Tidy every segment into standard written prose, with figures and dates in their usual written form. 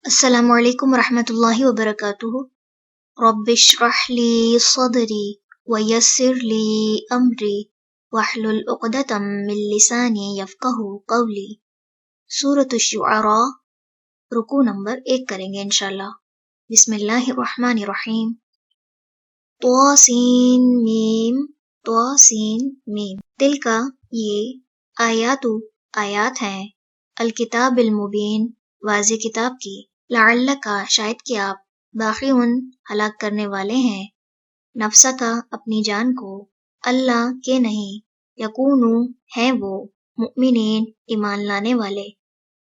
अस्सलामु अलैकुम वरहमतुल्लाहि वबरकातुहू। रब्बिश्रह ली सदरी वयस्सिर ली अमरी वहलुल उक़दतम मिन लिसानी यफ़क़हू क़ौली। सूरतुश शुअरा, रुकू नंबर 1 करेंगे इंशाल्लाह। बिस्मिल्लाहिर्रहमानिर्रहीम। तौसीन मीम, तौसीन मीम। तिलका ये आयातु आयात हैं, अल किताबिल मुबीन वाज़े किताब की, लअल्लका शायद कि आप, बाक़िउन हलाक करने वाले हैं, नफ्सका अपनी जान को, अल्लाह के नहीं, यकूनु हैं वो, मुमिनीन ईमान लाने वाले,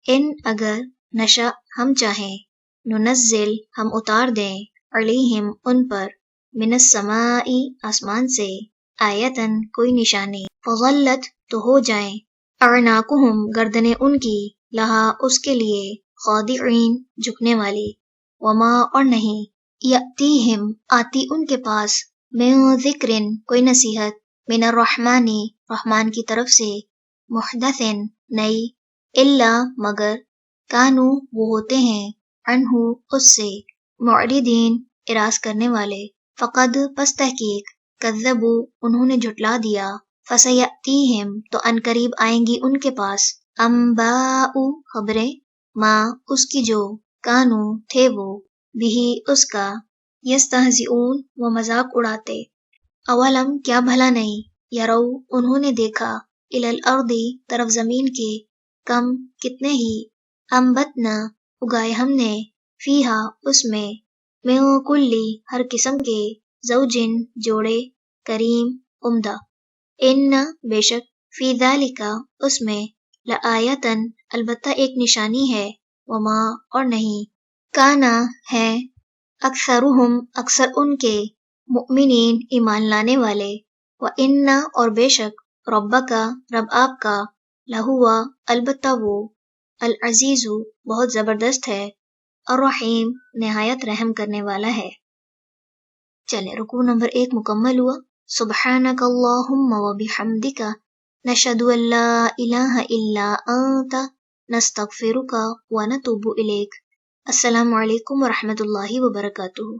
इन अगर नशा हम चाहें, नुनज़्ज़िल हम उतार दें, अलैहिम उन पर, मिनस समाई आसमान से, आयतन कोई निशानी, फ़ज़ल्लत तो हो जाएं, अअनाकुहुम गर्दनें उनकी, लहा उसके लिए, ख़ादिईन झुकने वाली, वमा और नहीं, यअतीहिम आती उनके पास, मिन ज़िक्रिन कोई नसीहत, मिनर रहमानी रहमान की तरफ से, मुहदसिन नई, इल्ला मगर, कानू वो होते हैं, अन्हु उससे, मुअरिदीन इराज़ करने वाले, फ़क़द पस तहकीक, कज़्ज़बू उन्होंने झुटला दिया, फ़सयअतीहिम तो अनकरीब आएंगी उनके पास, अम्बाउ खबरें, माँ उसकी जो, कानू थे वो, बिही उसका, यस्तहज़िऊन वो मजाक उड़ाते, अवलम क्या भला नहीं, यरौ उन्होंने देखा, इलल अर्दी तरफ जमीन के, कम कितने ही, अम्बतना उगाए हमने, फीहा उसमें, मिन कुल्ली हर किस्म के, ज़ौजिन जोड़े, करीम उम्दा, इन्न बेशक, फी ज़ालिका उसमें, लआयतन अलबत्ता एक निशानी है, वमा और नहीं, काना है, अक्सरुहुम अक्सर उनके, मुमिनीन ईमान लाने वाले, व इन्ना और बेशक, रब्बका रब आपका, लहुवा अलबत्ता वो, अल अज़ीज़ु बहुत ज़बरदस्त है, अर्रहीम निहायत रहम करने वाला है। चलें रुकू नंबर 1 मुकम्मल हुआ। सुब्हानकल्लाहुम्मा व बिहम्दिका, नशहदु अल्ला इलाहा इल्ला अंता, नस्तगफिरुका व नतूबु इलैक। अस्सलामु अलैकुम व रहमतुल्लाहि व बरकातुहू।